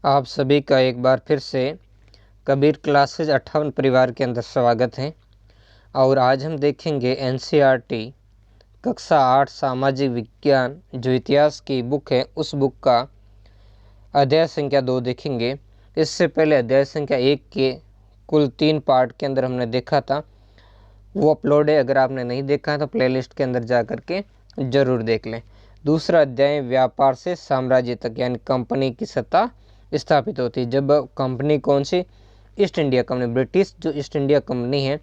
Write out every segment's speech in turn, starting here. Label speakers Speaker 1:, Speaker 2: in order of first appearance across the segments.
Speaker 1: आप सभी का एक बार फिर से कबीर क्लासेज 58 परिवार के अंदर स्वागत है। और आज हम देखेंगे एनसीईआरटी कक्षा 8 सामाजिक विज्ञान जो इतिहास की बुक है उस बुक का अध्याय संख्या 2 देखेंगे। इससे पहले अध्याय संख्या 1 के कुल 3 पार्ट के अंदर हमने देखा था, वो अपलोड है। अगर आपने नहीं देखा है तो प्लेलिस्ट के अंदर जा कर के जरूर देख लें। दूसरा अध्याय व्यापार से साम्राज्य तक, यानी कंपनी की सत्ता स्थापित होती है। जब कंपनी कौन सी? ईस्ट इंडिया कंपनी, ब्रिटिश जो ईस्ट इंडिया कंपनी है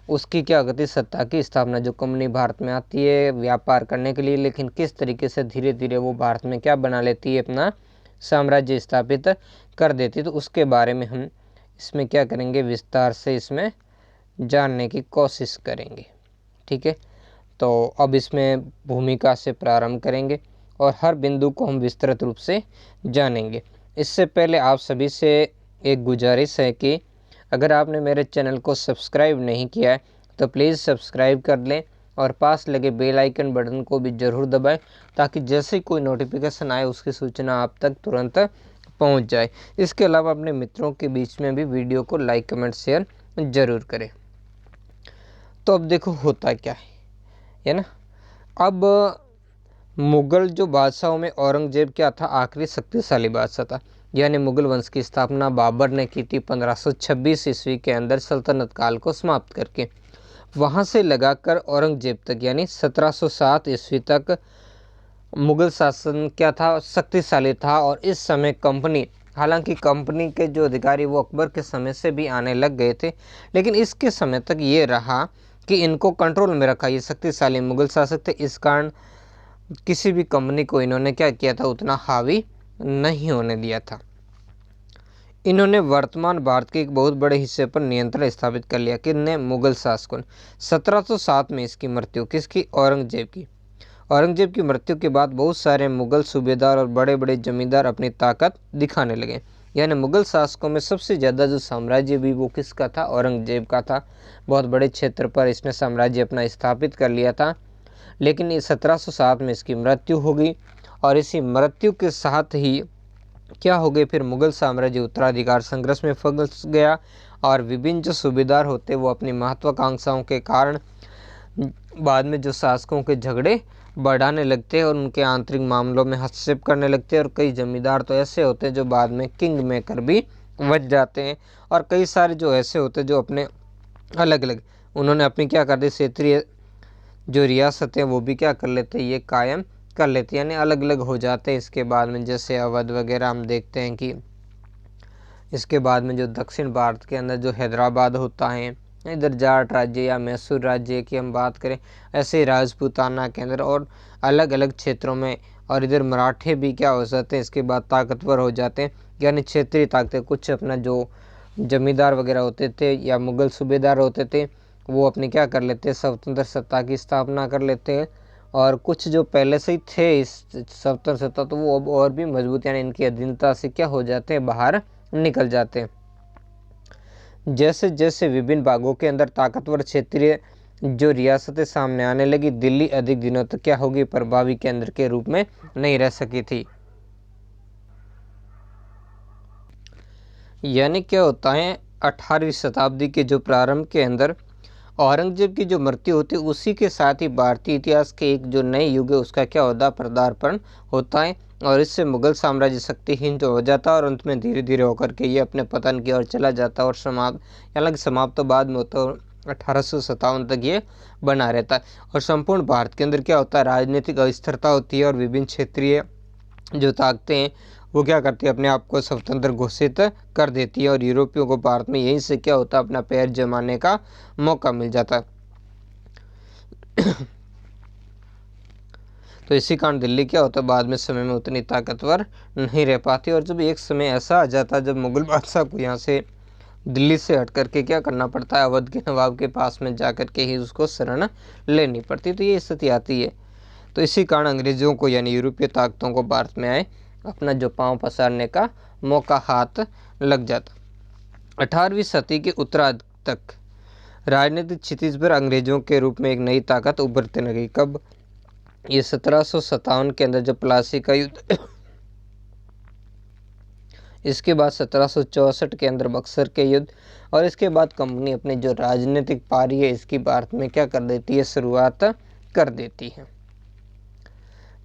Speaker 1: उसकी क्या होती है? सत्ता की स्थापना। जो कंपनी भारत में आती है व्यापार करने के लिए, लेकिन किस तरीके से धीरे धीरे वो भारत में क्या बना लेती है? अपना साम्राज्य स्थापित कर देती है। तो उसके बारे में हम इसमें क्या करेंगे? विस्तार से इसमें जानने की कोशिश करेंगे। ठीक है, तो अब इसमें भूमिका से प्रारंभ करेंगे और हर बिंदु को हम विस्तृत रूप से जानेंगे। इससे पहले आप सभी से एक गुजारिश है कि अगर आपने मेरे चैनल को सब्सक्राइब नहीं किया है तो प्लीज़ सब्सक्राइब कर लें और पास लगे बेल आइकन बटन को भी ज़रूर दबाएं, ताकि जैसे कोई नोटिफिकेशन आए उसकी सूचना आप तक तुरंत पहुंच जाए। इसके अलावा अपने मित्रों के बीच में भी वीडियो को लाइक कमेंट शेयर ज़रूर करें। तो अब देखो होता क्या है ना। अब मुग़ल जो बादशाहों में औरंगजेब क्या था? आखिरी शक्तिशाली बादशाह था। यानी मुग़ल वंश की स्थापना बाबर ने की थी 1526 ईस्वी के अंदर सल्तनत काल को समाप्त करके। वहाँ से लगाकर औरंगजेब तक यानी 1707 ईस्वी तक मुग़ल शासन क्या था? शक्तिशाली था। और इस समय कंपनी, हालांकि कंपनी के जो अधिकारी वो अकबर के समय से भी आने लग गए थे, लेकिन इसके समय तक ये रहा कि इनको कंट्रोल में रखा। ये शक्तिशाली मुग़ल शासक थे, इस कारण किसी भी कंपनी को इन्होंने क्या किया था? उतना हावी नहीं होने दिया था। इन्होंने वर्तमान भारत के एक बहुत बड़े हिस्से पर नियंत्रण स्थापित कर लिया। किसने? मुग़ल शासकों ने। 1707 में इसकी मृत्यु किसकी? औरंगजेब की। औरंगजेब की मृत्यु के बाद बहुत सारे मुग़ल सूबेदार और बड़े बड़े जमींदार अपनी ताकत दिखाने लगे। यानी मुग़ल शासकों में सबसे ज़्यादा जो साम्राज्य भी वो किसका था? औरंगजेब का था। बहुत बड़े क्षेत्र पर इसने साम्राज्य अपना स्थापित कर लिया था। लेकिन ये 1707 में इसकी मृत्यु हो गई और इसी मृत्यु के साथ ही क्या हो गए? फिर मुग़ल साम्राज्य उत्तराधिकार संघर्ष में फंस गया और विभिन्न जो सूबेदार होते वो अपनी महत्वाकांक्षाओं के कारण बाद में जो शासकों के झगड़े बढ़ाने लगते हैं और उनके आंतरिक मामलों में हस्तक्षेप करने लगते हैं। और कई जमींदार तो ऐसे होते हैं जो बाद में किंग मेकर भी बच जाते हैं। और कई सारे जो ऐसे होते हैं जो अपने अलग अलग उन्होंने अपनी क्या कर दी? क्षेत्रीय जो रियासतें वो भी क्या कर लेते हैं? ये कायम कर लेते हैं, यानी अलग अलग हो जाते हैं। इसके बाद में जैसे अवध वगैरह हम देखते हैं कि इसके बाद में जो दक्षिण भारत के अंदर जो हैदराबाद होता है, इधर जाट राज्य या मैसूर राज्य की हम बात करें, ऐसे राजपूताना के अंदर और अलग अलग क्षेत्रों में। और इधर मराठे भी क्या हो जाते हैं? इसके बाद ताकतवर हो जाते हैं, यानी क्षेत्रीय ताकतें। कुछ अपना जो जमींदार वगैरह होते थे या मुग़ल सूबेदार होते थे वो अपनी क्या कर लेते हैं? स्वतंत्र सत्ता की स्थापना कर लेते हैं। और कुछ जो पहले से ही थे इस स्वतंत्र सत्ता, तो वो अब और भी मजबूत, यानी इनकी अधीनता से क्या हो जाते हैं? बाहर निकल जाते हैं। जैसे जैसे विभिन्न भागों के अंदर ताकतवर क्षेत्रीय जो रियासतें सामने आने लगी, दिल्ली अधिक दिनों तक क्या होगी? प्रभावी केंद्र के रूप में नहीं रह सकी थी। यानी क्या होता है? 18वीं शताब्दी के जो प्रारंभ के अंदर औरंगजेब की जो मृत्यु होती है उसी के साथ ही भारतीय इतिहास के एक जो नए युग है उसका क्या होता है? पदार्पण होता है। और इससे मुग़ल साम्राज्य शक्तिहीन जो हो जाता है और अंत में धीरे धीरे होकर के ये अपने पतन की ओर चला जाता है और समाप्त तो बाद में होता है। 1857 तक ये बना रहता है। और संपूर्ण भारत के अंदर क्या होता है? राजनीतिक अस्थिरता होती है और विभिन्न क्षेत्रीय जो ताकतें हैं वो क्या करती है? अपने आप को स्वतंत्र घोषित कर देती है। और यूरोपियों को भारत में यहीं से क्या होता है? अपना पैर जमाने का मौका मिल जाता है। तो इसी कारण दिल्ली क्या होता है? बाद में समय में उतनी ताकतवर नहीं रह पाती। और जब एक समय ऐसा आ जाता है जब मुग़ल बादशाह को यहाँ से दिल्ली से हट करके क्या करना पड़ता है? अवध के नवाब के पास में जा कर के ही उसको शरण लेनी पड़ती। तो ये स्थिति आती है। तो इसी कारण अंग्रेज़ों को यानी यूरोपीय ताकतों को भारत में आए अपना जो पांव पसारने का मौका हाथ लग जाता। 18वीं सदी के उत्तरार्ध तक राजनीतिक क्षितिज पर अंग्रेजों के रूप में एक नई ताकत उभरते लगी। कब? ये 1757 के अंदर जब प्लासी का युद्ध इसके बाद 1764 के अंदर बक्सर के युद्ध, और इसके बाद कंपनी अपनी जो राजनीतिक पारी है इसकी भारत में क्या कर देती है, शुरुआत कर देती है।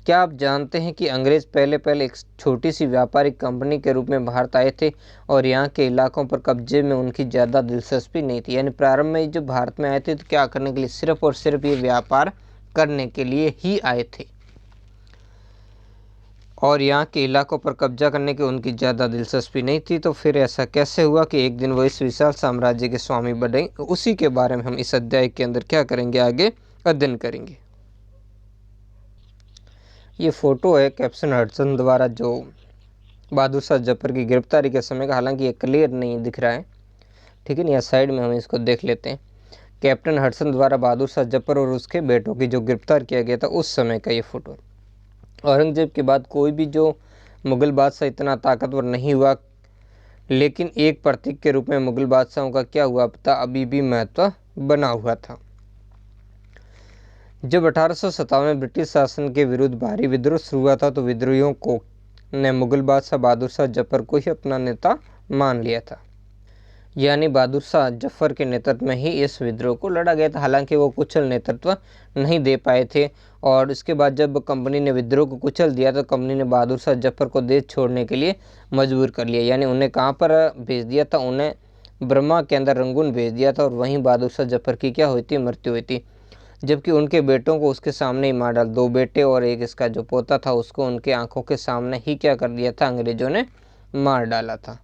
Speaker 1: क्या आप जानते हैं कि अंग्रेज पहले पहले एक छोटी सी व्यापारिक कंपनी के रूप में भारत आए थे और यहाँ के इलाकों पर कब्जे में उनकी ज़्यादा दिलचस्पी नहीं थी। यानी प्रारंभ में जो भारत में आए थे तो क्या करने के लिए, सिर्फ और सिर्फ ये व्यापार करने के लिए ही आए थे और यहाँ के इलाकों पर कब्जा करने की उनकी ज़्यादा दिलचस्पी नहीं थी। तो फिर ऐसा कैसे हुआ कि एक दिन वो इस विशाल साम्राज्य के स्वामी बने, उसी के बारे में हम इस अध्याय के अंदर क्या करेंगे, आगे अध्ययन करेंगे। ये फोटो है कैप्टन हडसन द्वारा जो बहादुर शाह जफर की गिरफ्तारी के समय का, हालांकि ये क्लियर नहीं दिख रहा है, ठीक है ना, या साइड में हम इसको देख लेते हैं। कैप्टन हडसन द्वारा बहादुर शाह जफर और उसके बेटों की जो गिरफ्तार किया गया था उस समय का ये फोटो। औरंगजेब के बाद कोई भी जो मुग़ल बादशाह इतना ताकतवर नहीं हुआ, लेकिन एक प्रतीक के रूप में मुग़ल बादशाहों का क्या हुआ पता अभी भी महत्व बना हुआ था। जब 1857 में ब्रिटिश शासन के विरुद्ध भारी विद्रोह शुरू हुआ था तो विद्रोहियों को ने मुग़ल बादशाह बहादुर शाह जफर को ही अपना नेता मान लिया था। यानी बहादुर शाह जफर के नेतृत्व में ही इस विद्रोह को लड़ा गया था। हालांकि वो कुशल नेतृत्व नहीं दे पाए थे और इसके बाद जब कंपनी ने विद्रोह को कुचल दिया तो कंपनी ने बहादुर शाह जफर को देश छोड़ने के लिए मजबूर कर लिया। यानी उन्हें कहाँ पर भेज दिया था, उन्हें बर्मा के अंदर रंगून भेज दिया था और वहीं बहादुर शाह जफर की क्या हुई थी, मृत्यु हुई थी। जबकि उनके बेटों को उसके सामने ही मार डाल, 2 बेटे और एक इसका जो पोता था उसको उनके आंखों के सामने ही क्या कर दिया था, अंग्रेजों ने मार डाला था।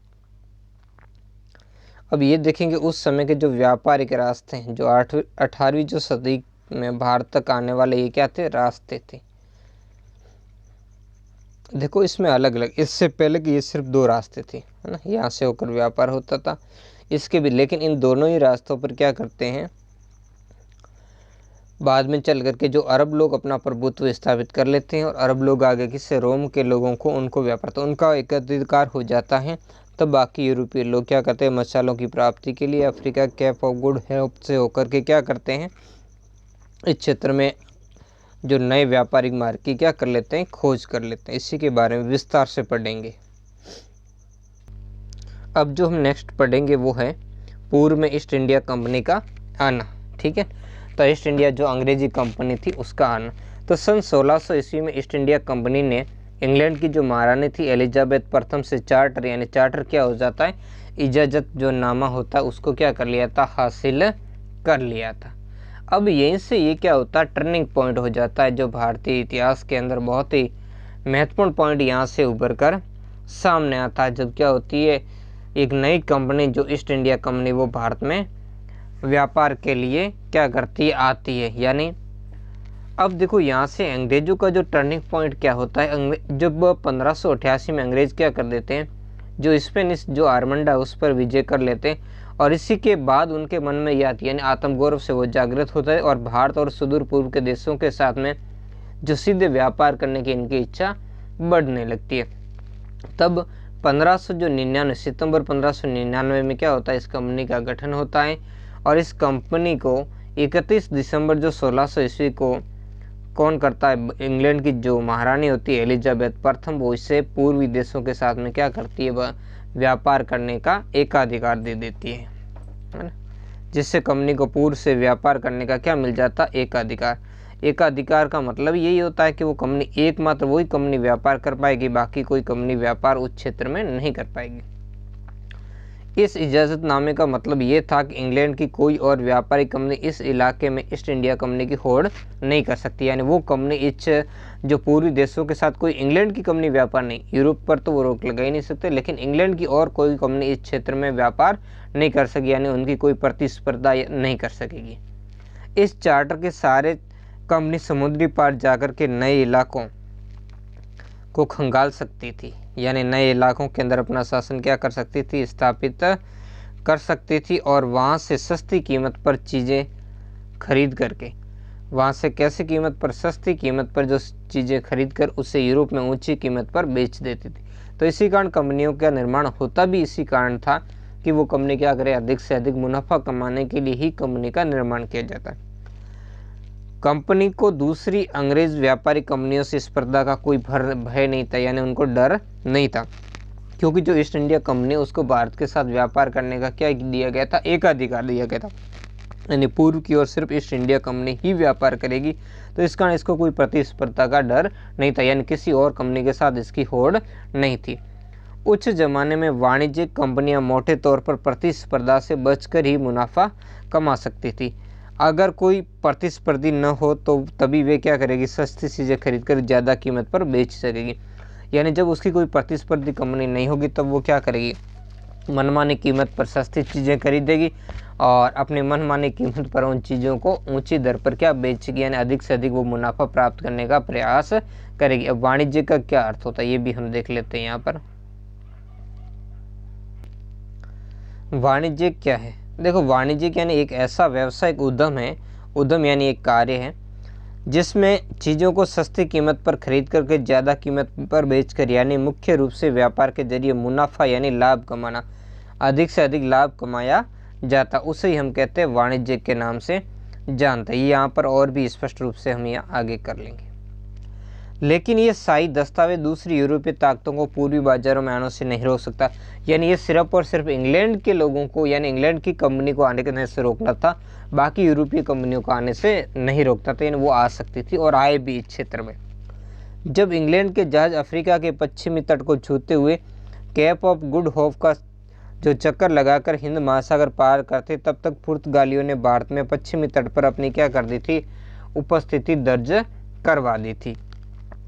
Speaker 1: अब ये देखेंगे उस समय के जो व्यापारिक रास्ते हैं, जो 18वीं जो सदी में भारत तक आने वाले ये क्या थे, रास्ते थे। देखो इसमें अलग अलग, इससे पहले कि ये सिर्फ 2 रास्ते थे, है ना, यहाँ से होकर व्यापार होता था इसके भी, लेकिन इन दोनों ही रास्तों पर क्या करते हैं, बाद में चल करके जो अरब लोग अपना प्रभुत्व स्थापित कर लेते हैं और अरब लोग आगे किससे, रोम के लोगों को उनको व्यापार तो उनका एकाधिकार हो जाता है। तब बाकी यूरोपीय लोग क्या करते हैं, मसालों की प्राप्ति के लिए Africa cap of good hope से होकर के क्या करते हैं, इस क्षेत्र में जो नए व्यापारिक मार्ग की क्या कर लेते हैं, खोज कर लेते हैं। इसी के बारे में विस्तार से पढ़ेंगे। अब जो हम नेक्स्ट पढ़ेंगे वो है पूर्व में ईस्ट इंडिया कंपनी का आना, ठीक है। तो ईस्ट इंडिया जो अंग्रेजी कंपनी थी उसका आना, तो सन 1600 ईस्वी में ईस्ट इंडिया कंपनी ने इंग्लैंड की जो महारानी थी एलिजाबेथ प्रथम से चार्टर, यानी चार्टर क्या हो जाता है, इजाज़त जो नामा होता है उसको क्या कर लिया था, हासिल कर लिया था। अब यहीं से ये क्या होता है, टर्निंग पॉइंट हो जाता है जो भारतीय इतिहास के अंदर बहुत ही महत्वपूर्ण पॉइंट यहाँ से उभर कर सामने आता है। जब क्या होती है, एक नई कंपनी जो ईस्ट इंडिया कंपनी वो भारत में व्यापार के लिए क्या करती है, आती है। यानी अब देखो यहाँ से अंग्रेजों का जो टर्निंग पॉइंट क्या होता है, जब 1588 में अंग्रेज क्या कर देते हैं, जो स्पेनिश जो आर्मंडा उस पर विजय कर लेते हैं और इसी के बाद उनके मन में यह आती है, यानी आत्मगौरव से वो जागृत होता है और भारत और सुदूर पूर्व के देशों के साथ में जो सीधे व्यापार करने की इनकी इच्छा बढ़ने लगती है। तब 1599 सितंबर 1599 में क्या होता है, इस कंपनी का गठन होता है और इस कंपनी को 31 दिसंबर जो 1600 ईस्वी को कौन करता है, इंग्लैंड की जो महारानी होती है एलिजाबेथ प्रथम, वो इससे पूर्वी देशों के साथ में क्या करती है, वह व्यापार करने का एकाधिकार दे देती है ना, जिससे कंपनी को पूर्व से व्यापार करने का क्या मिल जाता, एकाधिकार। एकाधिकार का मतलब यही होता है कि वो कंपनी एकमात्र वही कंपनी व्यापार कर पाएगी, बाकी कोई कंपनी व्यापार उस क्षेत्र में नहीं कर पाएगी। इस इजाज़तनामे का मतलब ये था कि इंग्लैंड की कोई और व्यापारिक कंपनी इस इलाके में ईस्ट इंडिया कंपनी की होड़ नहीं कर सकती। यानी वो कंपनी इस जो पूर्वी देशों के साथ, कोई इंग्लैंड की कंपनी व्यापार नहीं, यूरोप पर तो वो रोक लगा ही नहीं सकते, लेकिन इंग्लैंड की और कोई कंपनी इस क्षेत्र में व्यापार नहीं कर सकेगी, यानी उनकी कोई प्रतिस्पर्धा नहीं कर सकेगी। इस चार्टर के सारे कंपनी समुद्री पार जाकर के नए इलाकों को खंगाल सकती थी, यानी नए इलाकों के अंदर अपना शासन क्या कर सकती थी, स्थापित कर सकती थी और वहाँ से सस्ती कीमत पर चीज़ें खरीद करके, वहाँ से कैसी कीमत पर, सस्ती कीमत पर जो चीज़ें खरीद कर उसे यूरोप में ऊंची कीमत पर बेच देती थी। तो इसी कारण कंपनियों का निर्माण होता भी इसी कारण था कि वो कंपनी क्या करे, अधिक से अधिक मुनाफा कमाने के लिए ही कंपनी का निर्माण किया जाता है। कंपनी को दूसरी अंग्रेज व्यापारिक कंपनियों से स्पर्धा का कोई भय नहीं था, यानी उनको डर नहीं था। क्योंकि जो ईस्ट इंडिया कंपनी उसको भारत के साथ व्यापार करने का क्या दिया गया था, एकाधिकार दिया गया था, यानी पूर्व की ओर सिर्फ ईस्ट इंडिया कंपनी ही व्यापार करेगी। तो इस कारण इसको कोई प्रतिस्पर्धा का डर नहीं था, यानी किसी और कंपनी के साथ इसकी होड़ नहीं थी। उच्च जमाने में वाणिज्यिक कंपनियां मोटे तौर पर प्रतिस्पर्धा से बचकर ही मुनाफा कमा सकती थी। अगर कोई प्रतिस्पर्धी न हो तो तभी वे क्या करेगी, सस्ती चीज़ें खरीद कर ज़्यादा कीमत पर बेच सकेगी। यानी जब उसकी कोई प्रतिस्पर्धी कंपनी नहीं होगी तब वो क्या करेगी, मनमानी कीमत पर सस्ती चीज़ें खरीदेगी और अपनी मनमानी कीमत पर उन चीज़ों को ऊंची दर पर क्या बेचेगी, यानी अधिक से अधिक वो मुनाफा प्राप्त करने का प्रयास करेगी। अब वाणिज्य का क्या अर्थ होता है ये भी हम देख लेते हैं यहाँ पर। वाणिज्य क्या है? देखो, वाणिज्य यानी एक ऐसा व्यावसायिक उद्यम है, उद्यम यानी एक कार्य है जिसमें चीज़ों को सस्ती कीमत पर खरीद करके ज़्यादा कीमत पर बेचकर, यानी मुख्य रूप से व्यापार के जरिए मुनाफा यानी लाभ कमाना, अधिक से अधिक लाभ कमाया जाता, उसे ही हम कहते हैं वाणिज्य के नाम से जानते हैं। यहाँ पर और भी स्पष्ट रूप से हम यहाँ आगे कर लेंगे। लेकिन ये शाही दस्तावेज दूसरी यूरोपीय ताकतों को पूर्वी बाजारों में आने से नहीं रोक सकता, यानी ये सिर्फ और सिर्फ इंग्लैंड के लोगों को, यानी इंग्लैंड की कंपनी को आने से रोकना था, बाकी यूरोपीय कंपनियों को आने से नहीं रोकता था, यानी वो आ सकती थी और आए भी इस क्षेत्र में। जब इंग्लैंड के जहाज अफ्रीका के पश्चिमी तट को छूते हुए कैप ऑफ गुड होप का जो चक्कर लगाकर हिंद महासागर पार करते, तब तक पुर्तगालियों ने भारत में पश्चिमी तट पर अपनी क्या कर दी थी, उपस्थिति दर्ज करवा दी थी।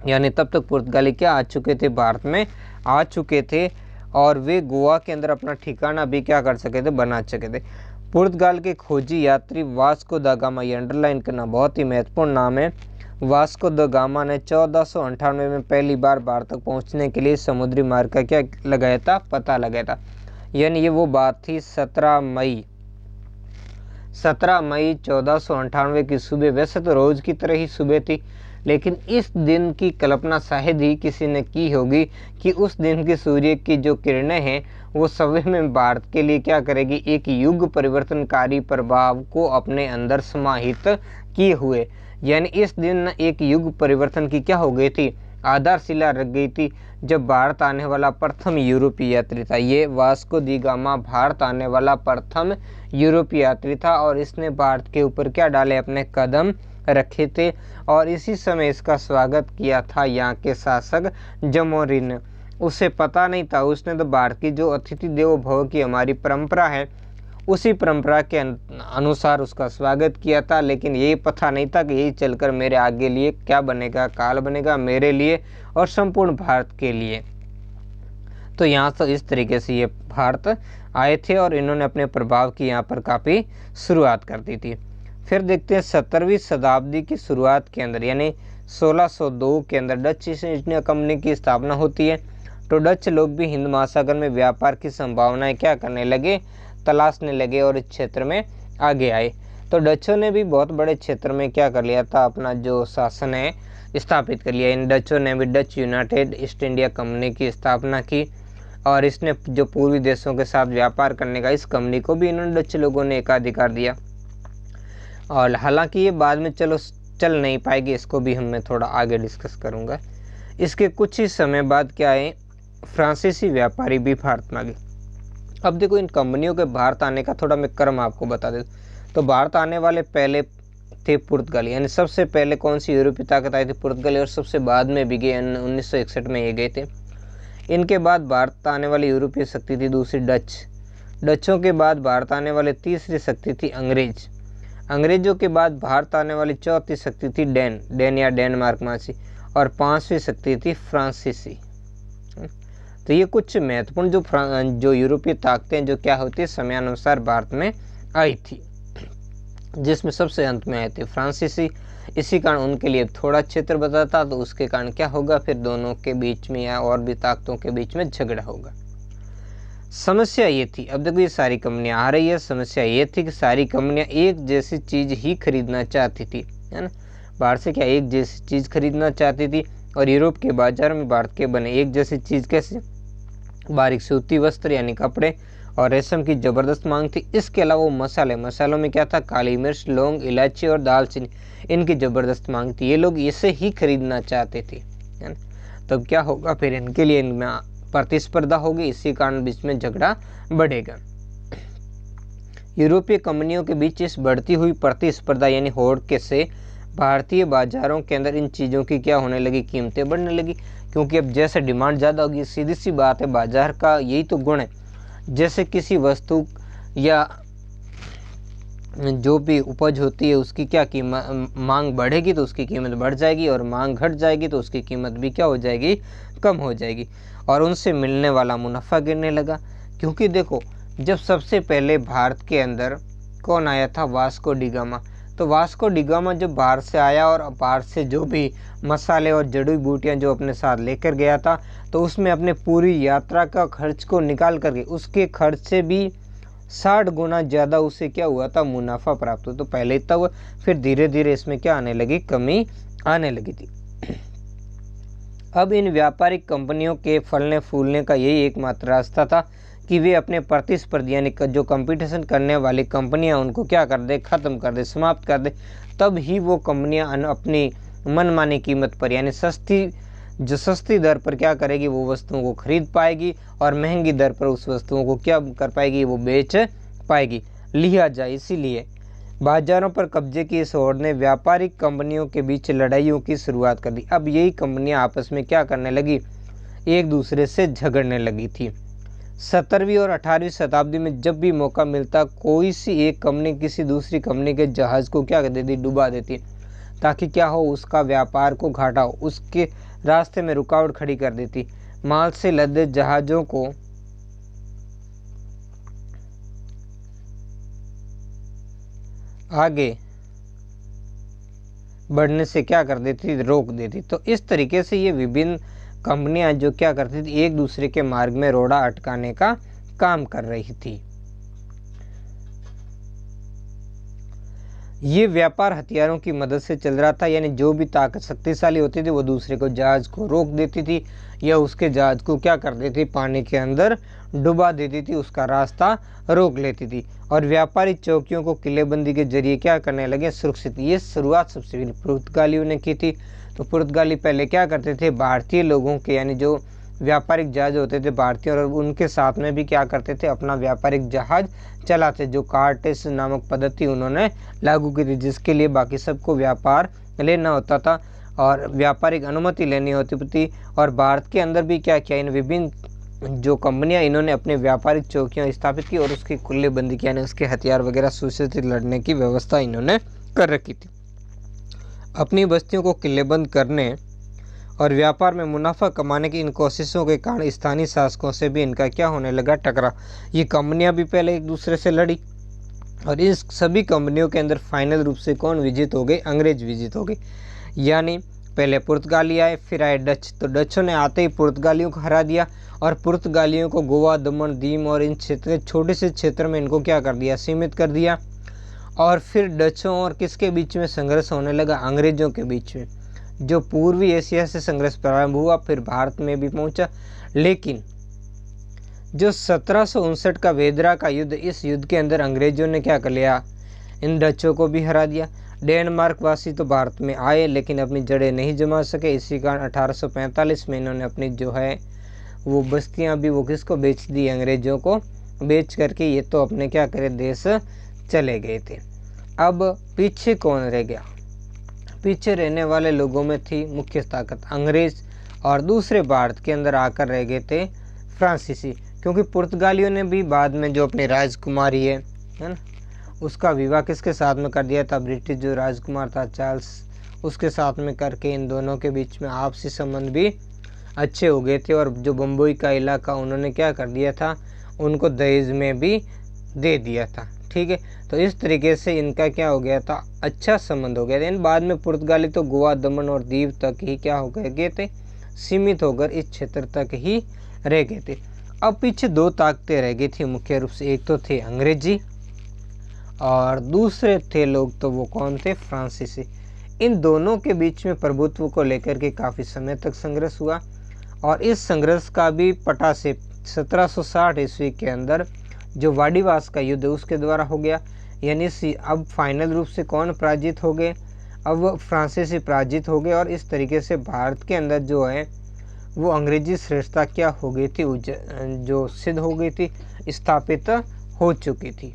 Speaker 1: यानी तब तक पुर्तगाली क्या आ चुके थे, भारत में आ चुके थे और वे गोवा के अंदर अपना ठिकाना भी क्या कर सके थे, बना सके थे। पुर्तगाल के खोजी यात्री वास्को द गामा, ये अंडरलाइन करना बहुत ही महत्वपूर्ण नाम है। वास्को द गामा ने 1498 में पहली बार भारत तक पहुंचने के लिए समुद्री मार्ग का क्या लगाया था, पता लगाया था। यानी ये वो बात थी 17 मई 1498 की सुबह। वैसे तो रोज की तरह ही सुबह थी, लेकिन इस दिन की कल्पना शायद ही किसी ने की होगी कि उस दिन की सूर्य की जो किरणें हैं वो सवेरे में भारत के लिए क्या करेगी, एक युग परिवर्तनकारी प्रभाव को अपने अंदर समाहित किए हुए। यानी इस दिन एक युग परिवर्तन की क्या हो गई थी, आधारशिला रख गई थी, जब भारत आने वाला प्रथम यूरोपीय यात्री था। ये वास्को दी गामा भारत आने वाला प्रथम यूरोपीय यात्री था और इसने भारत के ऊपर क्या डाले, अपने कदम रखे थे और इसी समय इसका स्वागत किया था यहाँ के शासक जमोरिन ने। उसे पता नहीं था, उसने तो भारत की जो अतिथि देवो भव की हमारी परंपरा है उसी परंपरा के अनुसार उसका स्वागत किया था, लेकिन यही पता नहीं था कि यही चलकर मेरे आगे लिए क्या बनेगा, काल बनेगा मेरे लिए और संपूर्ण भारत के लिए। तो यहाँ से इस तरीके से ये भारत आए थे और इन्होंने अपने प्रभाव की यहाँ पर काफ़ी शुरुआत कर दी थी। फिर देखते हैं 17वीं शताब्दी की शुरुआत के अंदर, यानी 1602 के अंदर डच ईस्ट इंडिया कंपनी की स्थापना होती है। तो डच लोग भी हिंद महासागर में व्यापार की संभावनाएं क्या करने लगे, तलाशने लगे और इस क्षेत्र में आगे आए। तो डचों ने भी बहुत बड़े क्षेत्र में क्या कर लिया था, अपना जो शासन है स्थापित कर लिया। इन डचों ने भी Dutch United east India company की स्थापना की और इसने जो पूर्वी देशों के साथ व्यापार करने का, इस कंपनी को भी इन्होंने डच लोगों ने एकाधिकार दिया। और हालांकि ये बाद में चल नहीं पाएगी, इसको भी मैं थोड़ा आगे डिस्कस करूंगा। इसके कुछ ही समय बाद क्या है, फ्रांसीसी व्यापारी भी भारत में आ गए। अब देखो, इन कंपनियों के भारत आने का थोड़ा मैं क्रम आपको बता देता। तो भारत आने वाले पहले थे पुर्तगाली, यानी सबसे पहले कौन सी यूरोपीय ताकत आई थी, पुर्तगाली, और सबसे बाद में भी गए 1961 में ये गए थे। इनके बाद भारत आने वाली यूरोपीय शक्ति थी दूसरी डच। डचों के बाद भारत आने वाली तीसरी शक्ति थी अंग्रेज। अंग्रेजों के बाद भारत आने वाली चौथी शक्ति थी डेन या डेनमार्क मासी, और पांचवी शक्ति थी फ्रांसीसी। तो ये कुछ महत्वपूर्ण जो यूरोपीय ताकतें जो क्या होती है समयानुसार भारत में आई थी, जिसमें सबसे अंत में आए थे फ्रांसीसी। इसी कारण उनके लिए थोड़ा क्षेत्र बचा था, तो उसके कारण क्या होगा, फिर दोनों के बीच में या और भी ताकतों के बीच में झगड़ा होगा। समस्या ये थी, अब देखो ये सारी कंपनियां आ रही है, समस्या ये थी कि सारी कंपनियां एक जैसी चीज ही खरीदना चाहती थी, है ना। बाहर से क्या एक जैसी चीज खरीदना चाहती थी और यूरोप के बाजार में भारत के बने एक जैसी चीज कैसे, बारीक सूती वस्त्र यानी कपड़े और रेशम की जबरदस्त मांग थी। इसके अलावा वो मसालों में क्या था, काली मिर्च, लौंग, इलायची और दालचीनी, इनकी जबरदस्त मांग थी। ये लोग इसे ही खरीदना चाहते थे, है ना। तब क्या होगा, फिर इनके लिए इनमें प्रतिस्पर्धा होगी, इसी कारण बीच में झगड़ा बढ़ेगा। यूरोपीय कंपनियों के बीच इस बढ़ती हुई प्रतिस्पर्धा यानी होड़ के से भारतीय बाजारों के अंदर इन चीज़ों की क्या होने लगी, कीमतें बढ़ने लगी। क्योंकि अब जैसे डिमांड ज़्यादा होगी, सीधी सी बात है, बाजार का यही तो गुण है। जैसे किसी वस्तु या जो भी उपज होती है उसकी क्या कीमत, मांग बढ़ेगी तो उसकी कीमत बढ़ जाएगी, और मांग घट जाएगी तो उसकी कीमत भी क्या हो जाएगी, कम हो जाएगी, और उनसे मिलने वाला मुनाफा गिरने लगा। क्योंकि देखो, जब सबसे पहले भारत के अंदर कौन आया था, वास्को डी गामा। तो वास्को डी गामा जब बाहर से आया और बाहर से जो भी मसाले और जड़ी बूटियाँ जो अपने साथ लेकर गया था, तो उसमें अपने पूरी यात्रा का खर्च को निकाल करके उसके खर्च से भी 60 गुना ज़्यादा उसे क्या हुआ था, मुनाफा प्राप्त हुआ। तो पहले तब फिर धीरे धीरे इसमें क्या आने लगी, कमी आने लगी थी। अब इन व्यापारिक कंपनियों के फलने फूलने का यही एकमात्र रास्ता था कि वे अपने प्रतिस्पर्धी यानी जो कंपटीशन करने वाली कंपनियां उनको क्या कर दे, ख़त्म कर दे, समाप्त कर दे। तब ही वो कंपनियां अपनी मनमानी कीमत पर यानी सस्ती दर पर क्या करेगी, वो वस्तुओं को खरीद पाएगी, और महंगी दर पर उस वस्तुओं को क्या कर पाएगी, वो बेच पाएगी। लिहाजा इसीलिए बाजारों पर कब्जे की इस होड़ ने व्यापारिक कंपनियों के बीच लड़ाइयों की शुरुआत कर दी। अब यही कंपनियां आपस में क्या करने लगी, एक दूसरे से झगड़ने लगी थी। 17वीं और 18वीं शताब्दी में जब भी मौका मिलता, कोई सी एक कंपनी किसी दूसरी कंपनी के जहाज को क्या कर देती, डुबा देती, ताकि क्या हो, उसका व्यापार को घाटा हो, उसके रास्ते में रुकावट खड़ी कर देती। माल से लदे जहाज़ों को आगे बढ़ने से क्या कर देती, रोक देती। तो इस तरीके से ये विभिन्न कंपनियां जो क्या करती थी, एक दूसरे के मार्ग में रोड़ा अटकाने का काम कर रही थी। ये व्यापार हथियारों की मदद से चल रहा था, यानी जो भी ताकत शक्तिशाली होती थी वो दूसरे को जहाज को रोक देती थी, या उसके जहाज को क्या कर देती, पानी के अंदर डुबा देती थी, उसका रास्ता रोक लेती थी। और व्यापारिक चौकियों को किलेबंदी के जरिए क्या करने लगे, सुरक्षित। ये शुरुआत सबसे पहले पुर्तगालियों ने की थी। तो पुर्तगाली पहले क्या करते थे, भारतीय लोगों के यानी जो व्यापारिक जहाज होते थे भारतीय, और उनके साथ में भी क्या करते थे, अपना व्यापारिक जहाज चलाते। जो कार्टेस नामक पद्धति उन्होंने लागू की थी, जिसके लिए बाकी सबको व्यापार लेना होता था और व्यापारिक अनुमति लेनी होती थी। और भारत के अंदर भी क्या किया, इन विभिन्न जो कंपनियां इन्होंने अपने व्यापारिक चौकियां स्थापित की और उसकी खुलेबंदी की, यानी उसके हथियार वगैरह सुसज्जित लड़ने की व्यवस्था इन्होंने कर रखी थी। अपनी बस्तियों को किलेबंद करने और व्यापार में मुनाफा कमाने की इन कोशिशों के कारण स्थानीय शासकों से भी इनका क्या होने लगा, टकराव। ये कंपनियां भी पहले एक दूसरे से लड़ी, और इस सभी कंपनियों के अंदर फाइनल रूप से कौन विजित हो गए, अंग्रेज विजित हो गए। यानी पहले पुर्तगाली आए, फिर आए डच। तो डचों ने आते ही पुर्तगालियों को हरा दिया, और पुर्तगालियों को गोवा, दमन, दीव और इन क्षेत्र, छोटे से क्षेत्र में इनको क्या कर दिया, सीमित कर दिया। और फिर डचों और किसके बीच में संघर्ष होने लगा, अंग्रेजों के बीच में। जो पूर्वी एशिया से संघर्ष प्रारंभ हुआ, फिर भारत में भी पहुंचा। लेकिन जो 1759 का वेदरा का युद्ध, इस युद्ध के अंदर अंग्रेजों ने क्या कर लिया, इन डचों को भी हरा दिया। डेनमार्क वासी तो भारत में आए लेकिन अपनी जड़ें नहीं जमा सके। इसी कारण 1845 में इन्होंने अपनी जो है वो बस्तियां भी वो किसको बेच दी, अंग्रेजों को बेच करके ये तो अपने क्या करे, देश चले गए थे। अब पीछे कौन रह गया, पीछे रहने वाले लोगों में थी मुख्य ताकत अंग्रेज, और दूसरे भारत के अंदर आकर रह गए थे फ्रांसीसी। क्योंकि पुर्तगालियों ने भी बाद में जो अपनी राजकुमारी है ना, उसका विवाह किसके साथ में कर दिया था, ब्रिटिश जो राजकुमार था चार्ल्स, उसके साथ में करके इन दोनों के बीच में आपसी संबंध भी अच्छे हो गए थे। और जो बम्बई का इलाका उन्होंने क्या कर दिया था, उनको दहेज में भी दे दिया था। ठीक है, तो इस तरीके से इनका क्या हो गया था, अच्छा संबंध हो गया था। बाद में पुर्तगाली तो गोवा, दमन और दीव तक ही क्या हो गए थे, सीमित होकर इस क्षेत्र तक ही रह गए थे। अब पीछे दो ताकतें रह गई थी मुख्य रूप से, एक तो थे अंग्रेजी और दूसरे थे लोग, तो वो कौन थे, फ्रांसीसी। इन दोनों के बीच में प्रभुत्व को लेकर के काफ़ी समय तक संघर्ष हुआ, और इस संघर्ष का भी पटा से 1760 ईस्वी के अंदर जो वाडीवास का युद्ध उसके द्वारा हो गया। यानी अब फाइनल रूप से कौन पराजित हो गए, अब फ्रांसीसी पराजित हो गए। और इस तरीके से भारत के अंदर जो है वो अंग्रेजी श्रेष्ठता क्या हो गई थी, जो सिद्ध हो गई थी, स्थापित हो चुकी थी।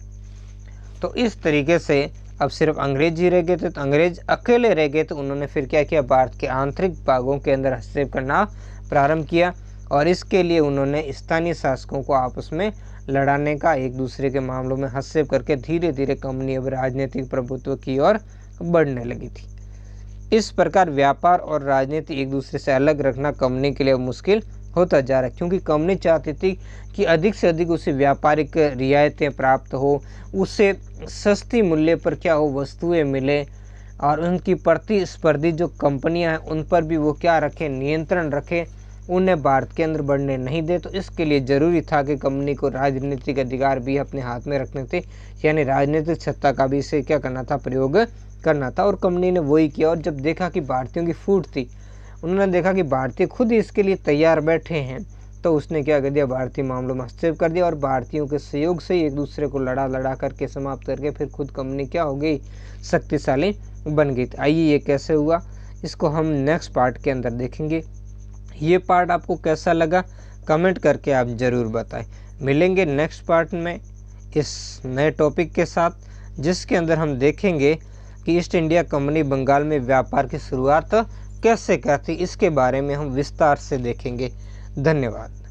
Speaker 1: तो इस तरीके से अब सिर्फ अंग्रेज ही रह गए थे, तो अंग्रेज अकेले रह गए, तो उन्होंने फिर क्या किया, भारत के आंतरिक भागों के अंदर हस्तक्षेप करना प्रारंभ किया और इसके लिए उन्होंने स्थानीय शासकों को आपस में लड़ाने का, एक दूसरे के मामलों में हस्तक्षेप करके धीरे धीरे कंपनी अब राजनीतिक प्रभुत्व की ओर बढ़ने लगी थी। इस प्रकार व्यापार और राजनीति एक दूसरे से अलग रखना कंपनी के लिए मुश्किल होता जा रहा है, क्योंकि कंपनी चाहती थी कि अधिक से अधिक उसे व्यापारिक रियायतें प्राप्त हो, उसे सस्ती मूल्य पर क्या हो, वस्तुएं मिले और उनकी प्रतिस्पर्धी जो कंपनियां हैं उन पर भी वो क्या रखे, नियंत्रण रखे, उन्हें भारत के अंदर बढ़ने नहीं दे। तो इसके लिए ज़रूरी था कि कंपनी को राजनीतिक अधिकार भी अपने हाथ में रखने थे, यानी राजनीतिक सत्ता का भी इसे क्या करना था, प्रयोग करना था। और कंपनी ने वही किया और जब देखा कि भारतीयों की फूट थी, उन्होंने देखा कि भारतीय खुद ही इसके लिए तैयार बैठे हैं, तो उसने क्या कर दिया, भारतीय मामलों में हस्तक्षेप कर दिया और भारतीयों के सहयोग से ही एक दूसरे को लड़ा करके समाप्त करके फिर खुद कंपनी क्या हो गई, शक्तिशाली बन गई। आइए ये कैसे हुआ, इसको हम नेक्स्ट पार्ट के अंदर देखेंगे। ये पार्ट आपको कैसा लगा कमेंट करके आप ज़रूर बताएं। मिलेंगे नेक्स्ट पार्ट में इस नए टॉपिक के साथ, जिसके अंदर हम देखेंगे कि ईस्ट इंडिया कंपनी बंगाल में व्यापार की शुरुआत कैसे करती, इसके बारे में हम विस्तार से देखेंगे। धन्यवाद।